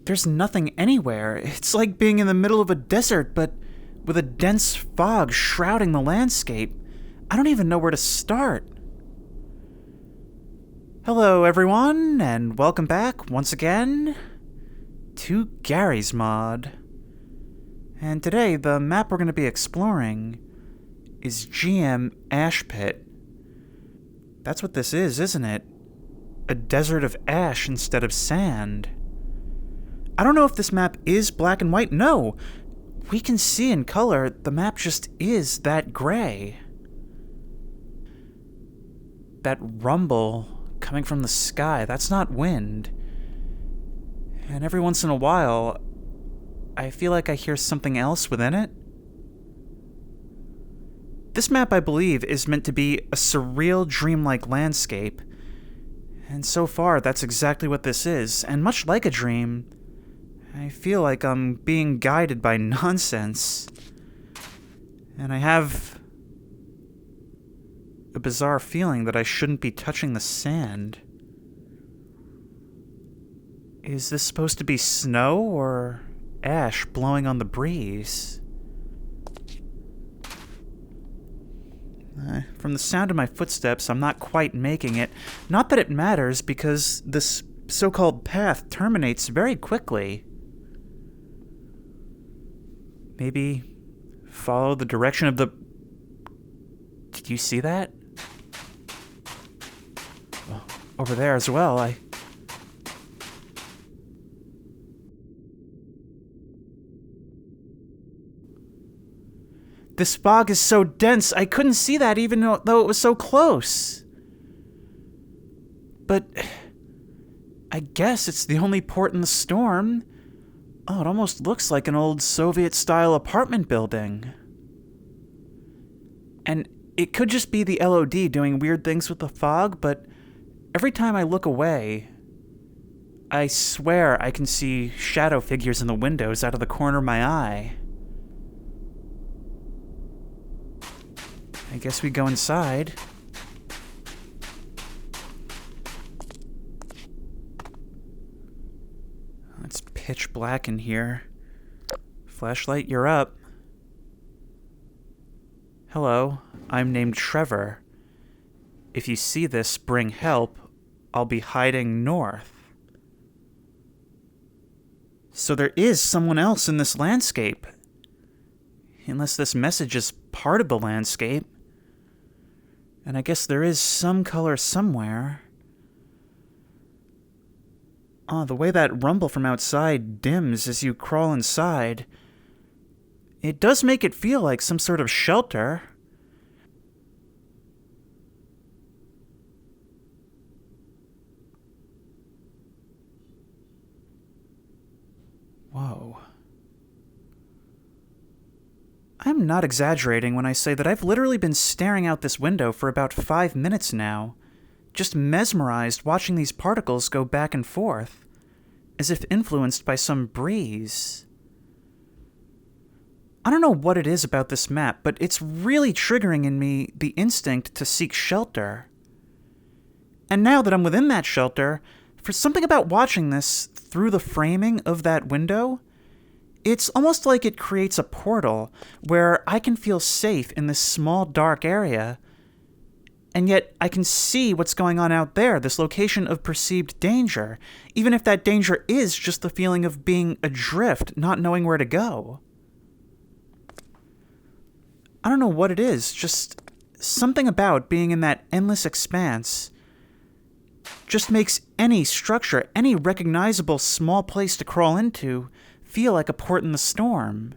there's nothing anywhere. It's like being in the middle of a desert, but with a dense fog shrouding the landscape. I don't even know where to start. Hello, everyone, and welcome back once again to Garry's Mod. And today, the map we're going to be exploring is GM Ash Pit. That's what this is, isn't it? A desert of ash instead of sand. I don't know if this map is black and white. No! We can see in color, the map just is that gray. That rumble coming from the sky, that's not wind. And every once in a while, I feel like I hear something else within it. This map, I believe, is meant to be a surreal, dreamlike landscape. And so far, that's exactly what this is. And much like a dream, I feel like I'm being guided by nonsense. And I have a bizarre feeling that I shouldn't be touching the sand. Is this supposed to be snow or ash blowing on the breeze? From the sound of my footsteps, I'm not quite making it. Not that it matters, because this so-called path terminates very quickly. Maybe follow the direction of the... Did you see that? Well, over there as well, This fog is so dense, I couldn't see that even though it was so close. But I guess it's the only port in the storm. Oh, it almost looks like an old Soviet-style apartment building. And it could just be the LOD doing weird things with the fog, but every time I look away, I swear I can see shadow figures in the windows out of the corner of my eye. I guess we go inside. It's pitch black in here. Flashlight, you're up. Hello, I'm named Trevor. If you see this, bring help. I'll be hiding north. So there is someone else in this landscape. Unless this message is part of the landscape. And I guess there is some color somewhere. Oh, the way that rumble from outside dims as you crawl inside. It does make it feel like some sort of shelter. Whoa. I'm not exaggerating when I say that I've literally been staring out this window for about 5 minutes now, just mesmerized watching these particles go back and forth, as if influenced by some breeze. I don't know what it is about this map, but it's really triggering in me the instinct to seek shelter. And now that I'm within that shelter, for something about watching this through the framing of that window, it's almost like it creates a portal where I can feel safe in this small, dark area, and yet I can see what's going on out there, this location of perceived danger, even if that danger is just the feeling of being adrift, not knowing where to go. I don't know what it is, just something about being in that endless expanse just makes any structure, any recognizable small place to crawl into, feel like a port in the storm.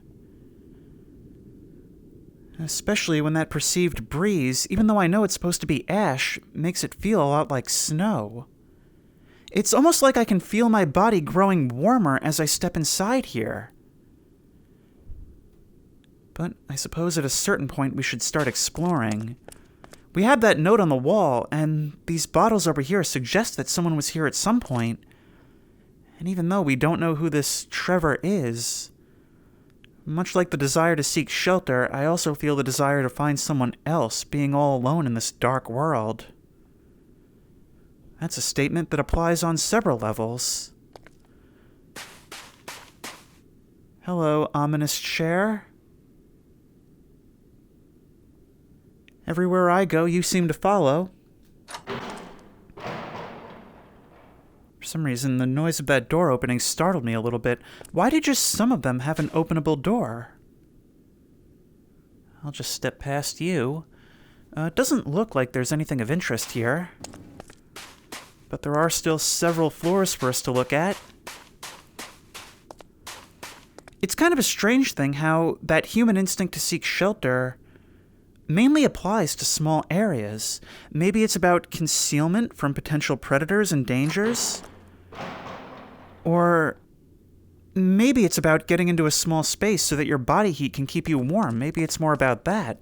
Especially when that perceived breeze, even though I know it's supposed to be ash, makes it feel a lot like snow. It's almost like I can feel my body growing warmer as I step inside here. But I suppose at a certain point we should start exploring. We have that note on the wall, and these bottles over here suggest that someone was here at some point. And even though we don't know who this Trevor is, much like the desire to seek shelter, I also feel the desire to find someone else being all alone in this dark world. That's a statement that applies on several levels. Hello, ominous chair. Everywhere I go, you seem to follow. For some reason, the noise of that door opening startled me a little bit. Why do just some of them have an openable door? I'll just step past you. It doesn't look like there's anything of interest here. But there are still several floors for us to look at. It's kind of a strange thing how that human instinct to seek shelter mainly applies to small areas. Maybe it's about concealment from potential predators and dangers. Or maybe it's about getting into a small space so that your body heat can keep you warm. Maybe it's more about that.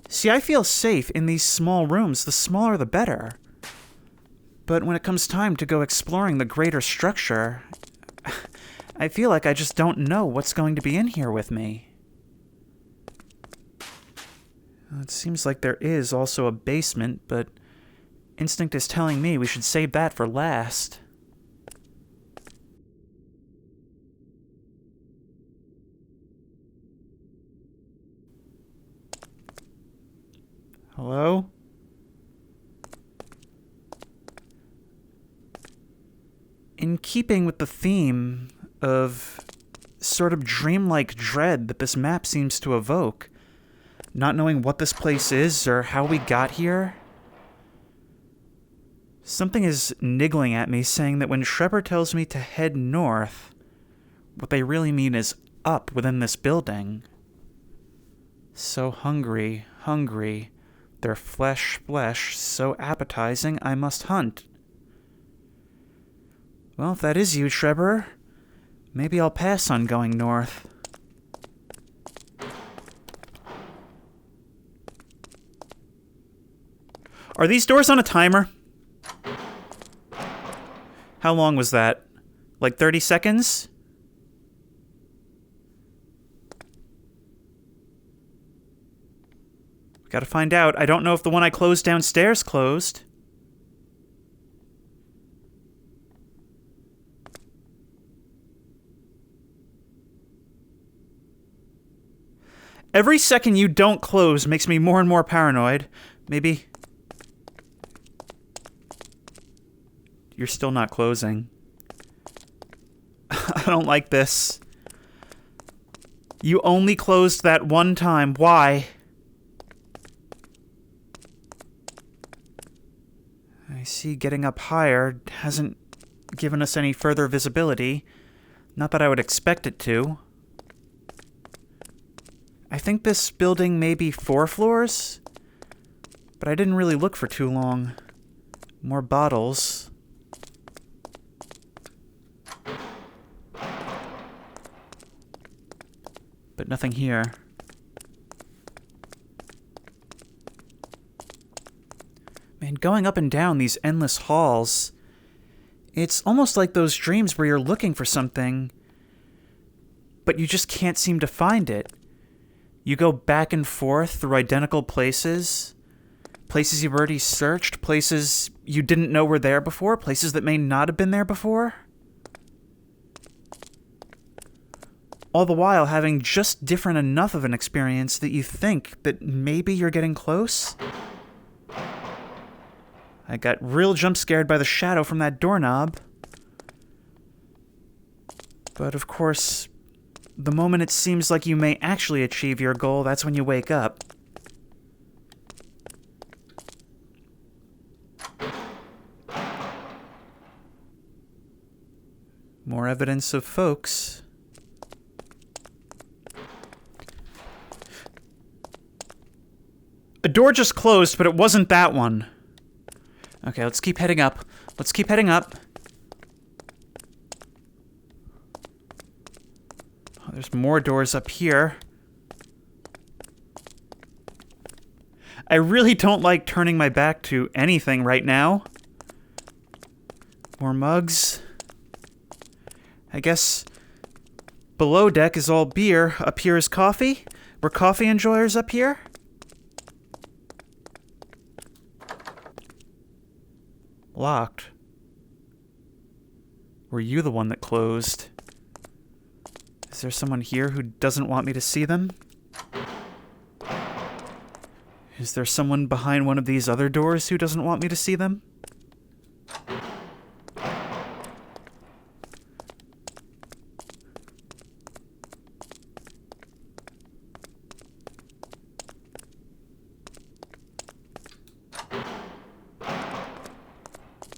See, I feel safe in these small rooms. The smaller the better. But when it comes time to go exploring the greater structure, I feel like I just don't know what's going to be in here with me. It seems like there is also a basement, but instinct is telling me we should save that for last. Hello? In keeping with the theme of sort of dreamlike dread that this map seems to evoke, not knowing what this place is or how we got here, something is niggling at me saying that when Shepard tells me to head north, what they really mean is up within this building. So hungry, hungry, their flesh, so appetizing, I must hunt. Well, if that is you, Trevor, maybe I'll pass on going north. Are these doors on a timer? How long was that? Like 30 seconds? Gotta find out. I don't know if the one I closed downstairs closed. Every second you don't close makes me more and more paranoid. Maybe you're still not closing. I don't like this. You only closed that one time. Why? I see getting up higher hasn't given us any further visibility. Not that I would expect it to. I think this building may be 4 floors, but I didn't really look for too long. More bottles. But nothing here. Man, going up and down these endless halls, it's almost like those dreams where you're looking for something, but you just can't seem to find it. You go back and forth through identical places, places you've already searched, places you didn't know were there before, places that may not have been there before. All the while having just different enough of an experience that you think that maybe you're getting close. I got real jump scared by the shadow from that doorknob. But of course, the moment it seems like you may actually achieve your goal, that's when you wake up. More evidence of folks. A door just closed, but it wasn't that one. Okay, let's keep heading up. Let's keep heading up. Oh, there's more doors up here. I really don't like turning my back to anything right now. More mugs. I guess below deck is all beer. Up here is coffee. We're coffee enjoyers up here. Locked. Were you the one that closed? Is there someone here who doesn't want me to see them? Is there someone behind one of these other doors who doesn't want me to see them?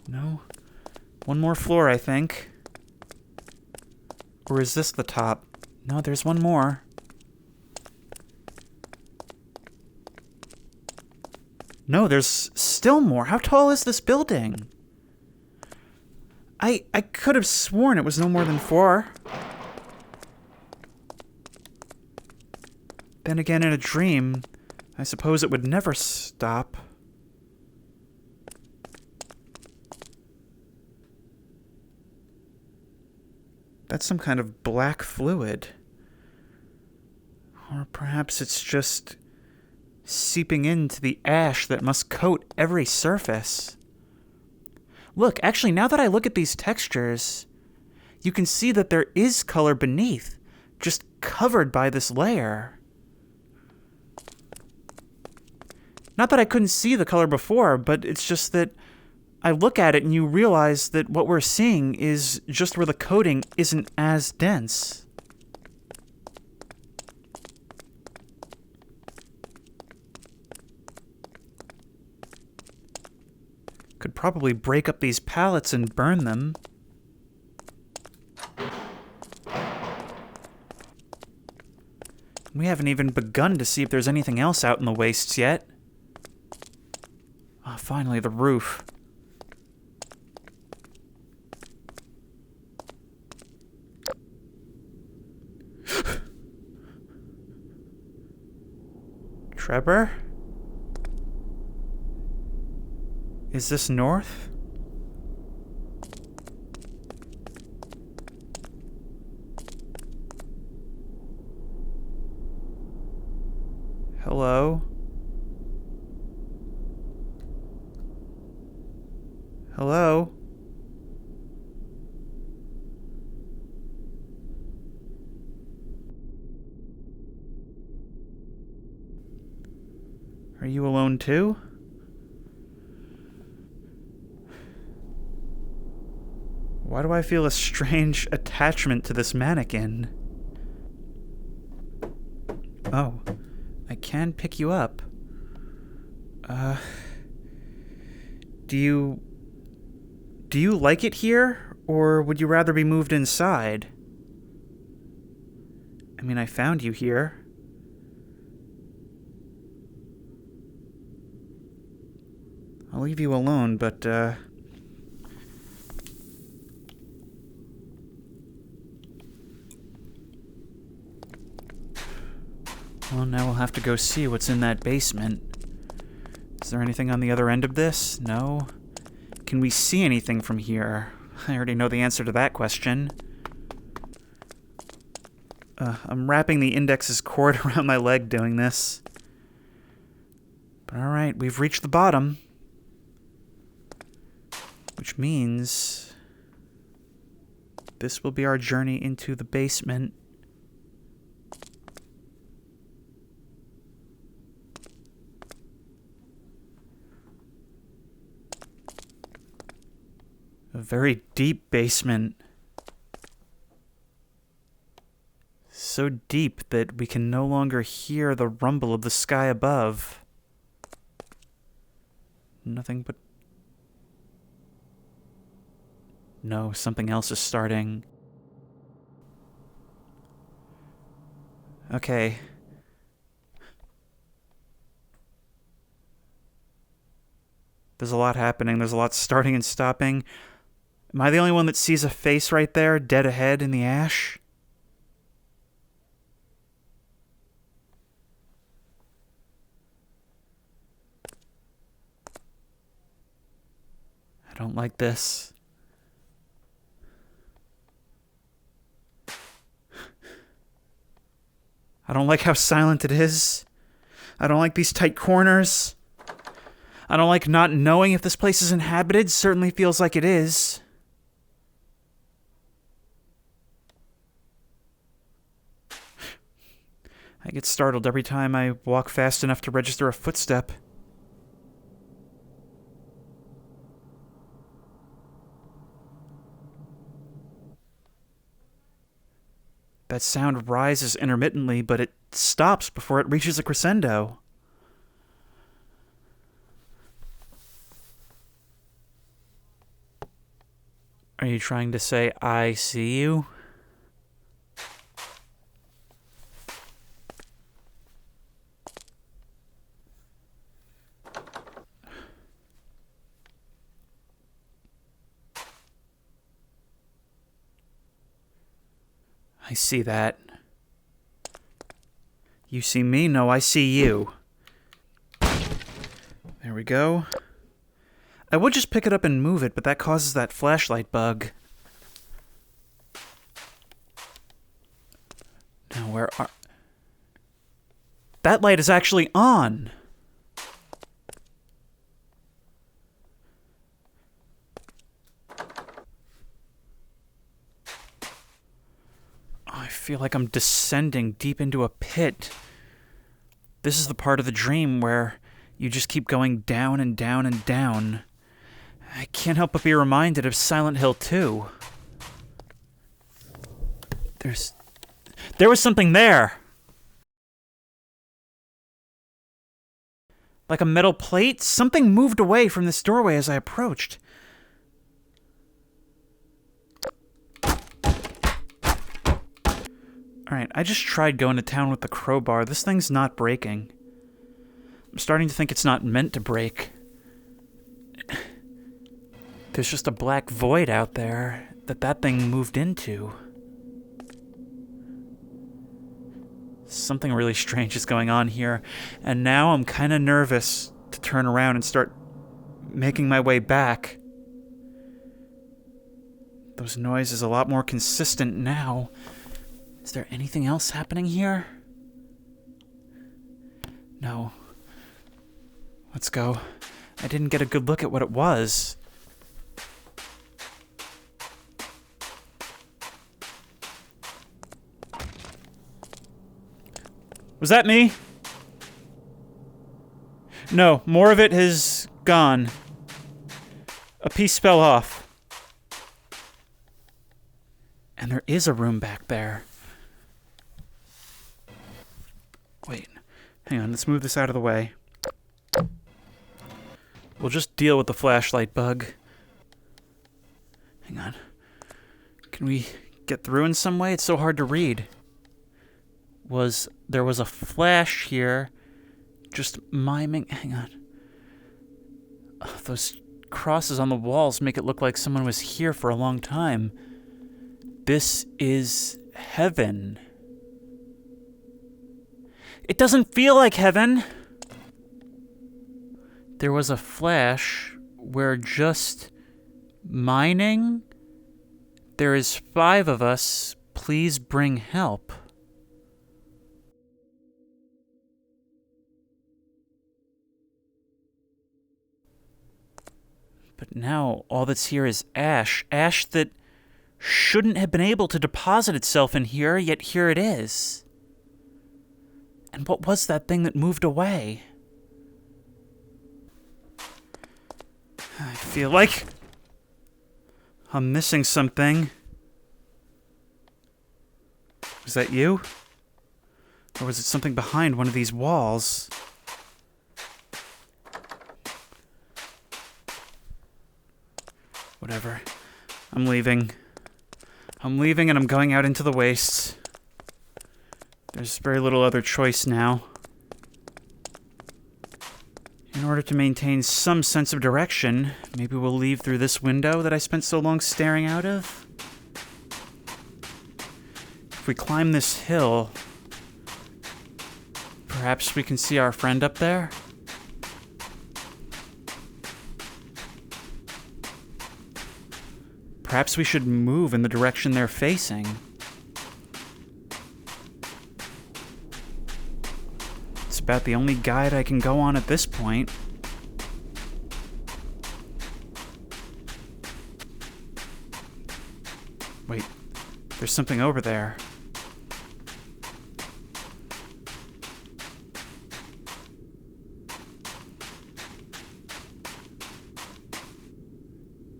No. One more floor, I think. Or is this the top? No, there's one more. No, there's still more. How tall is this building? I could have sworn it was no more than 4. Then again, in a dream, I suppose it would never stop. That's some kind of black fluid. Or perhaps it's just seeping into the ash that must coat every surface. Look, actually, now that I look at these textures, you can see that there is color beneath, just covered by this layer. Not that I couldn't see the color before, but it's just that I look at it and you realize that what we're seeing is just where the coating isn't as dense. Could probably break up these pallets and burn them. We haven't even begun to see if there's anything else out in the wastes yet. Ah, finally, the roof. Trevor? Is this north? Hello? Hello? Are you alone too? Why do I feel a strange attachment to this mannequin? Oh, I can pick you up. Do you like it here, or would you rather be moved inside? I mean, I found you here. I'll leave you alone, but, well, now we'll have to go see what's in that basement. Is there anything on the other end of this? No? Can we see anything from here? I already know the answer to that question. I'm wrapping the index's cord around my leg doing this. But alright, we've reached the bottom. Which means this will be our journey into the basement. A very deep basement. So deep that we can no longer hear the rumble of the sky above. Nothing but... No, something else is starting. Okay. There's a lot happening. There's a lot starting and stopping. Am I the only one that sees a face right there, dead ahead in the ash? I don't like this. I don't like how silent it is. I don't like these tight corners. I don't like not knowing if this place is inhabited. Certainly feels like it is. I get startled every time I walk fast enough to register a footstep. That sound rises intermittently, but it stops before it reaches a crescendo. Are you trying to say, I see you? I see that. You see me? No, I see you. There we go. I would just pick it up and move it, but that causes that flashlight bug. Now, where are... That light is actually on! I feel like I'm descending deep into a pit. This is the part of the dream where you just keep going down and down and down. I can't help but be reminded of Silent Hill 2. There was something there! Like a metal plate? Something moved away from this doorway as I approached. Alright, I just tried going to town with the crowbar. This thing's not breaking. I'm starting to think it's not meant to break. There's just a black void out there that thing moved into. Something really strange is going on here, and now I'm kind of nervous to turn around and start making my way back. Those noises a lot more consistent now. Is there anything else happening here? No. Let's go. I didn't get a good look at what it was. Was that me? No, more of it has gone. A piece fell off. And there is a room back there. Wait, hang on, let's move this out of the way. We'll just deal with the flashlight bug. Hang on. Can we get through in some way? It's so hard to read. There was a flash here, just miming. Hang on. Oh, those crosses on the walls make it look like someone was here for a long time. This is heaven. It doesn't feel like heaven. There was a flash where just mining. There is 5 of us. Please bring help. But now all that's here is ash. Ash that shouldn't have been able to deposit itself in here, yet here it is. And what was that thing that moved away? I feel like I'm missing something. Was that you? Or was it something behind one of these walls? Whatever. I'm leaving. I'm leaving and I'm going out into the wastes. There's very little other choice now. In order to maintain some sense of direction, maybe we'll leave through this window that I spent so long staring out of? If we climb this hill, perhaps we can see our friend up there? Perhaps we should move in the direction they're facing. It's about the only guide I can go on at this point. Wait, there's something over there.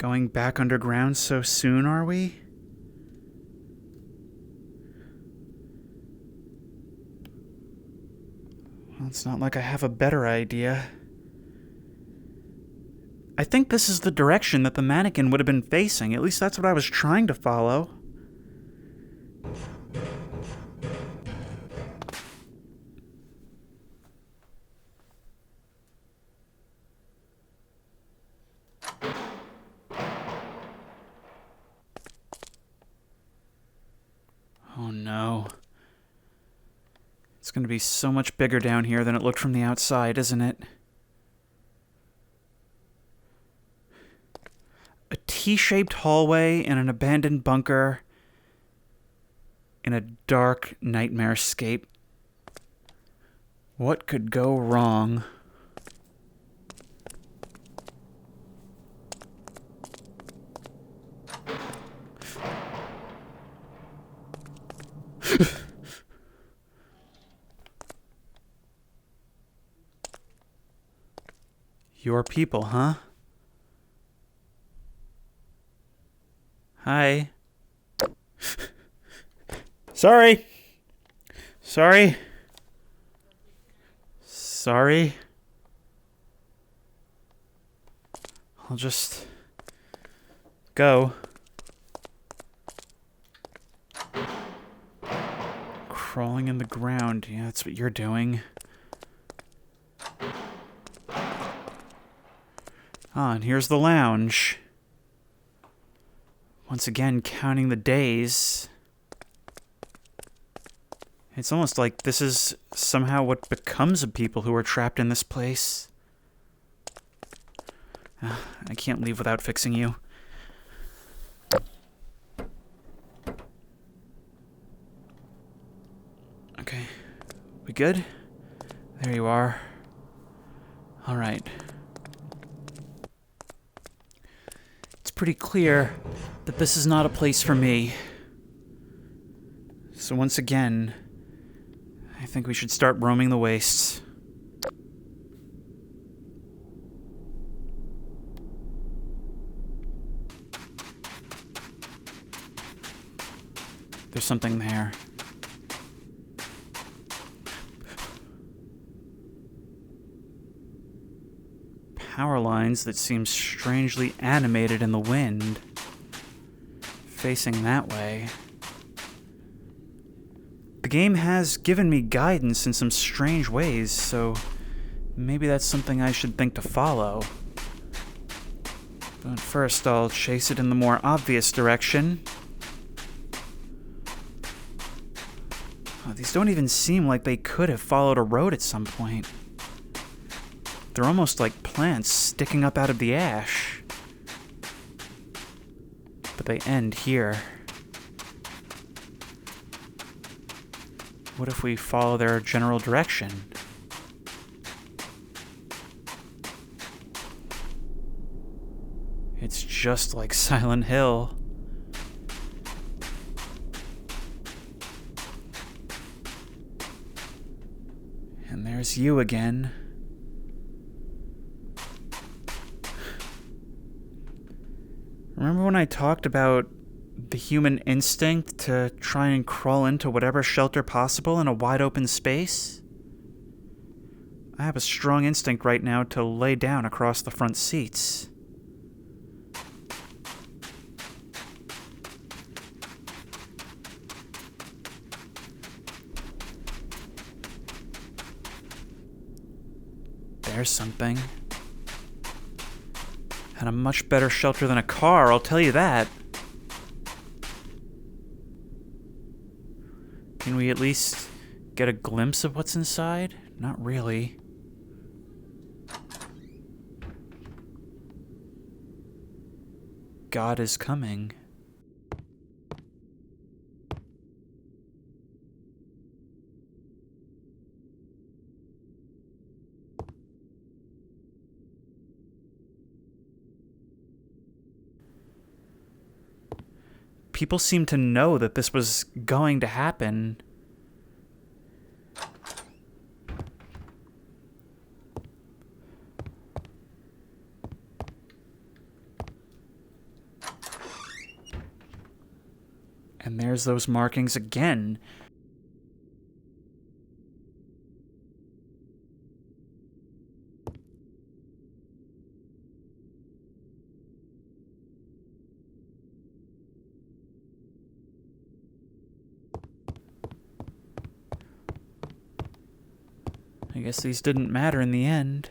Going back underground so soon, are we? Well, it's not like I have a better idea. I think this is the direction that the mannequin would have been facing. At least that's what I was trying to follow. Oh no. It's going to be so much bigger down here than it looked from the outside, isn't it? A T-shaped hallway in an abandoned bunker in a dark nightmare-scape. What could go wrong? Your people, huh? Hi. Sorry. Sorry. Sorry. I'll just go. Crawling in the ground. Yeah, that's what you're doing. Ah, and here's the lounge. Once again, counting the days. It's almost like this is somehow what becomes of people who are trapped in this place. I can't leave without fixing you. Okay. We good? There you are. All right. It's pretty clear that this is not a place for me. So once again, I think we should start roaming the wastes. There's something there. Power lines that seem strangely animated in the wind. Facing that way. The game has given me guidance in some strange ways, so maybe that's something I should think to follow. But first, I'll chase it in the more obvious direction. Oh, these don't even seem like they could have followed a road at some point. They're almost like plants sticking up out of the ash. But they end here. What if we follow their general direction? It's just like Silent Hill. And there's you again. Remember when I talked about the human instinct to try and crawl into whatever shelter possible in a wide open space? I have a strong instinct right now to lay down across the front seats. There's something. And a much better shelter than a car, I'll tell you that. Can we at least get a glimpse of what's inside? Not really. God is coming. People seem to know that this was going to happen. And there's those markings again. I guess these didn't matter in the end.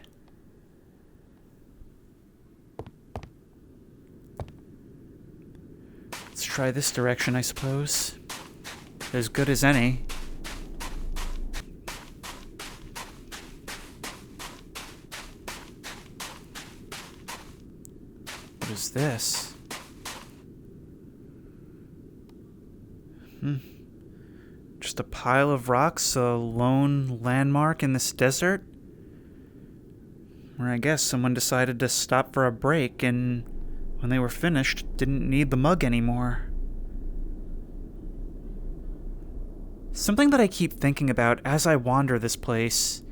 Let's try this direction, I suppose. As good as any. What is this? Just a pile of rocks, a lone landmark in this desert? Or I guess someone decided to stop for a break and when they were finished, didn't need the mug anymore. Something that I keep thinking about as I wander this place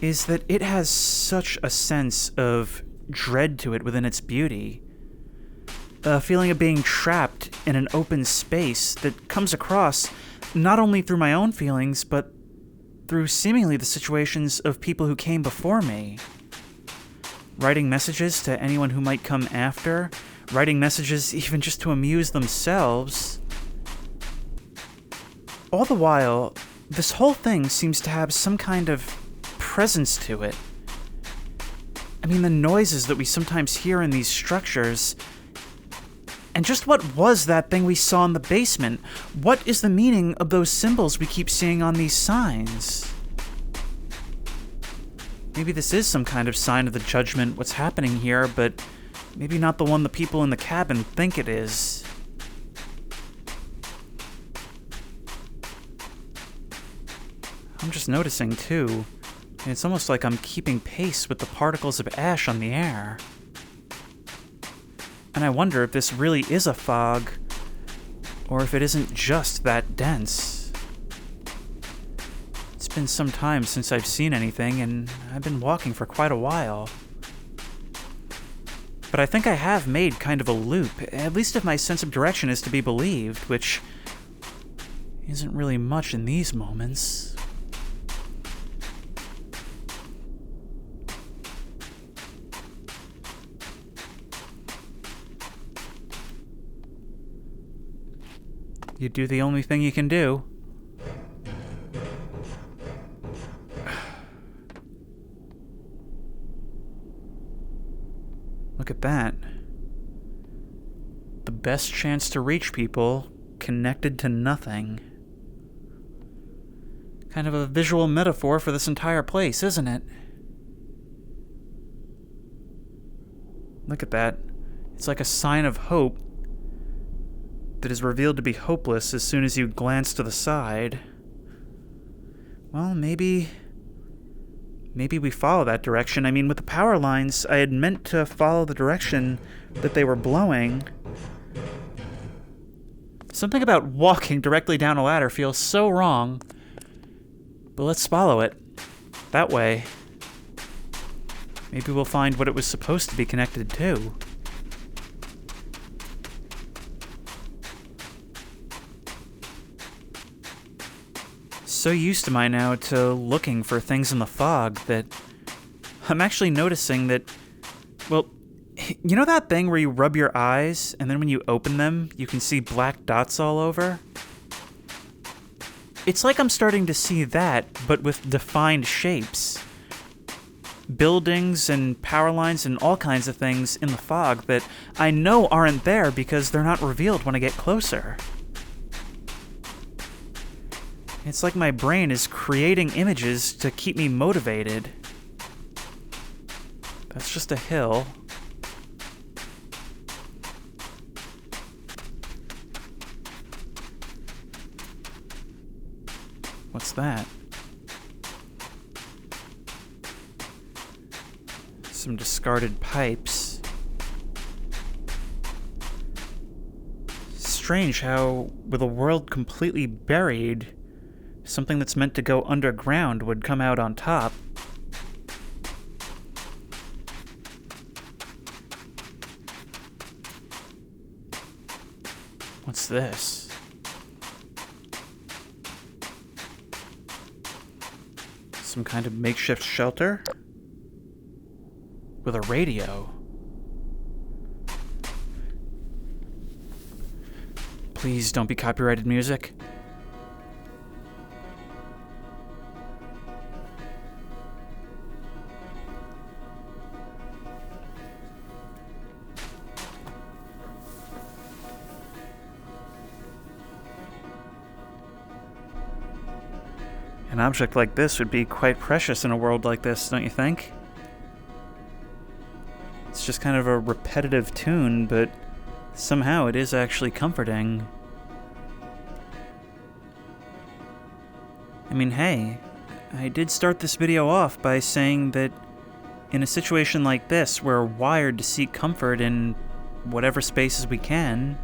is that it has such a sense of dread to it within its beauty. A feeling of being trapped in an open space that comes across not only through my own feelings, but through seemingly the situations of people who came before me. Writing messages to anyone who might come after, writing messages even just to amuse themselves. All the while, this whole thing seems to have some kind of presence to it. I mean, the noises that we sometimes hear in these structures. And just what was that thing we saw in the basement? What is the meaning of those symbols we keep seeing on these signs? Maybe this is some kind of sign of the judgment, what's happening here, but maybe not the one the people in the cabin think it is. I'm just noticing, too. It's almost like I'm keeping pace with the particles of ash on the air. And I wonder if this really is a fog, or if it isn't just that dense. It's been some time since I've seen anything, and I've been walking for quite a while. But I think I have made kind of a loop, at least if my sense of direction is to be believed, which isn't really much in these moments. You do the only thing you can do. Look at that. The best chance to reach people, connected to nothing. Kind of a visual metaphor for this entire place, isn't it? Look at that. It's like a sign of hope that is revealed to be hopeless as soon as you glance to the side. Well, maybe we follow that direction. I mean, with the power lines, I had meant to follow the direction that they were blowing. Something about walking directly down a ladder feels so wrong. But let's follow it. That way. Maybe we'll find what it was supposed to be connected to. So used am I now to looking for things in the fog that I'm actually noticing that, well, you know that thing where you rub your eyes and then when you open them, you can see black dots all over? It's like I'm starting to see that, but with defined shapes. Buildings and power lines and all kinds of things in the fog that I know aren't there because they're not revealed when I get closer. It's like my brain is creating images to keep me motivated. That's just a hill. What's that? Some discarded pipes. Strange how, with a world completely buried, something that's meant to go underground would come out on top. What's this? Some kind of makeshift shelter? With a radio. Please don't be copyrighted music. An object like this would be quite precious in a world like this, don't you think? It's just kind of a repetitive tune, but somehow it is actually comforting. I mean, hey, I did start this video off by saying that in a situation like this, we're wired to seek comfort in whatever spaces we can.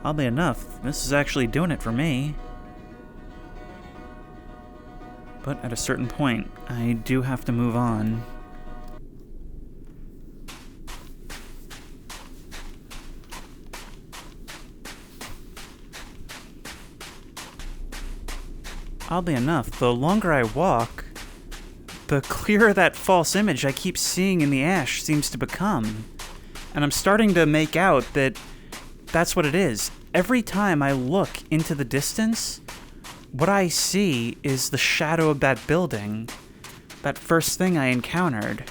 Oddly enough, this is actually doing it for me. But at a certain point, I do have to move on. Oddly enough, the longer I walk, the clearer that false image I keep seeing in the ash seems to become. And I'm starting to make out that that's what it is. Every time I look into the distance, what I see is the shadow of that building, that first thing I encountered.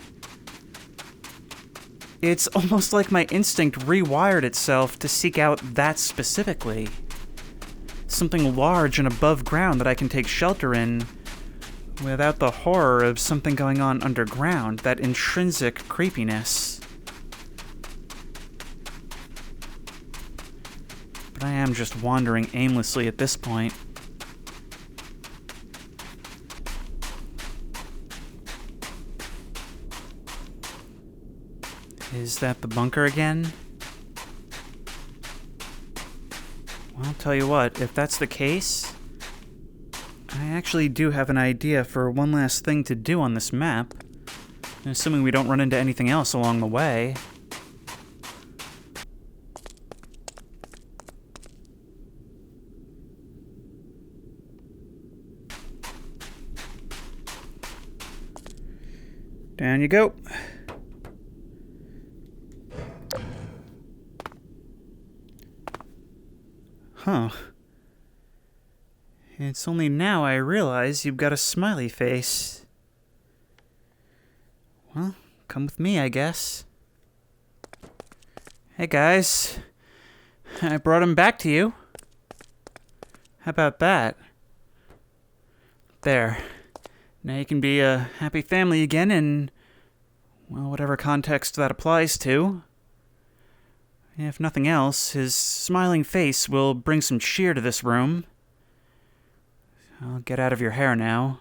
It's almost like my instinct rewired itself to seek out that specifically. Something large and above ground that I can take shelter in without the horror of something going on underground, that intrinsic creepiness. But I am just wandering aimlessly at this point. Is that the bunker again? Well, I'll tell you what, if that's the case, I actually do have an idea for one last thing to do on this map, assuming we don't run into anything else along the way. Down you go. Huh. It's only now I realize you've got a smiley face. Well, come with me, I guess. Hey guys, I brought him back to you. How about that? There. Now you can be a happy family again in, well, whatever context that applies to. If nothing else, his smiling face will bring some cheer to this room. I'll get out of your hair now.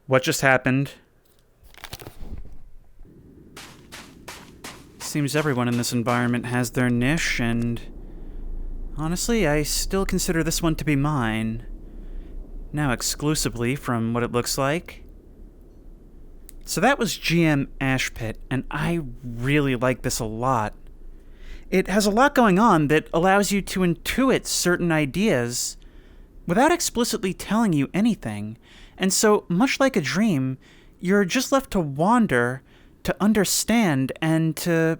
What just happened? Seems everyone in this environment has their niche, and honestly, I still consider this one to be mine. Now exclusively, from what it looks like. So that was GM Ash Pit, and I really like this a lot. It has a lot going on that allows you to intuit certain ideas without explicitly telling you anything. And so, much like a dream, you're just left to wander, to understand, and to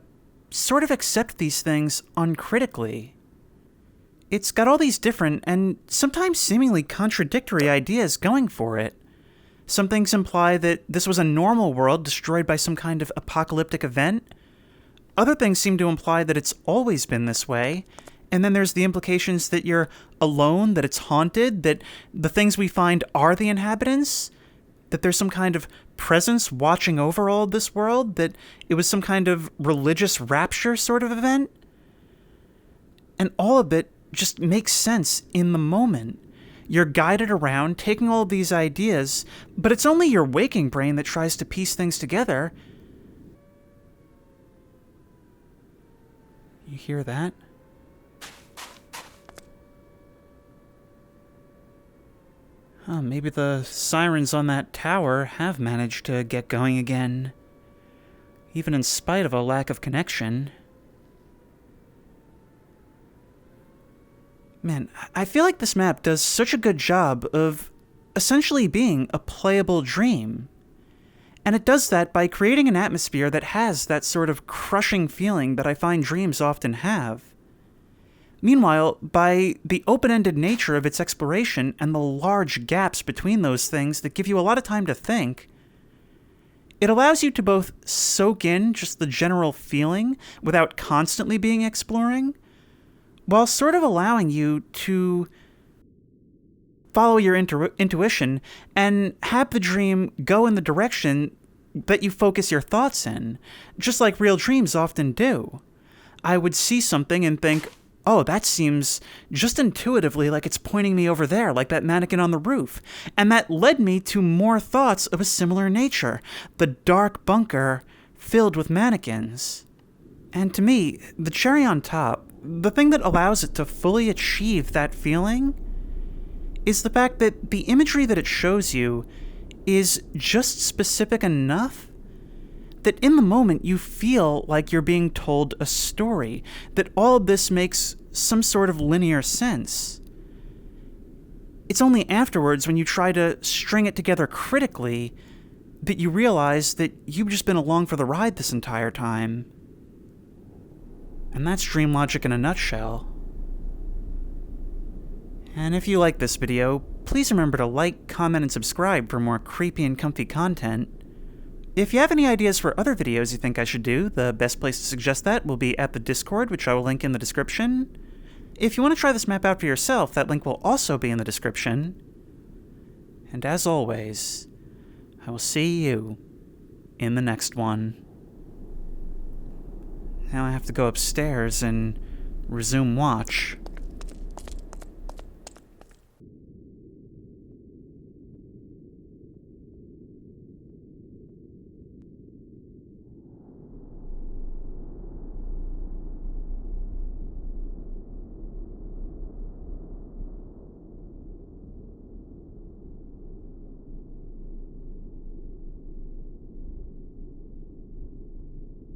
sort of accept these things uncritically. It's got all these different and sometimes seemingly contradictory ideas going for it. Some things imply that this was a normal world destroyed by some kind of apocalyptic event. Other things seem to imply that it's always been this way. And then there's the implications that you're alone, that it's haunted, that the things we find are the inhabitants, that there's some kind of presence watching over all of this world, that it was some kind of religious rapture sort of event. And all of it just makes sense in the moment. You're guided around, taking all of these ideas, but it's only your waking brain that tries to piece things together. You hear that? Oh, maybe the sirens on that tower have managed to get going again, even in spite of a lack of connection. Man, I feel like this map does such a good job of essentially being a playable dream. And it does that by creating an atmosphere that has that sort of crushing feeling that I find dreams often have. Meanwhile, by the open-ended nature of its exploration and the large gaps between those things that give you a lot of time to think, it allows you to both soak in just the general feeling without constantly being exploring, while sort of allowing you to follow your intuition and have the dream go in the direction that you focus your thoughts in, just like real dreams often do. I would see something and think, oh, that seems just intuitively like it's pointing me over there, like that mannequin on the roof. And that led me to more thoughts of a similar nature, the dark bunker filled with mannequins. And to me, the cherry on top, the thing that allows it to fully achieve that feeling, is the fact that the imagery that it shows you is just specific enough that in the moment you feel like you're being told a story, that all of this makes some sort of linear sense. It's only afterwards, when you try to string it together critically, that you realize that you've just been along for the ride this entire time. And that's dream logic in a nutshell. And if you like this video, please remember to like, comment, and subscribe for more creepy and comfy content. If you have any ideas for other videos you think I should do, the best place to suggest that will be at the Discord, which I will link in the description. If you want to try this map out for yourself, that link will also be in the description. And as always, I will see you in the next one. Now I have to go upstairs and resume watch.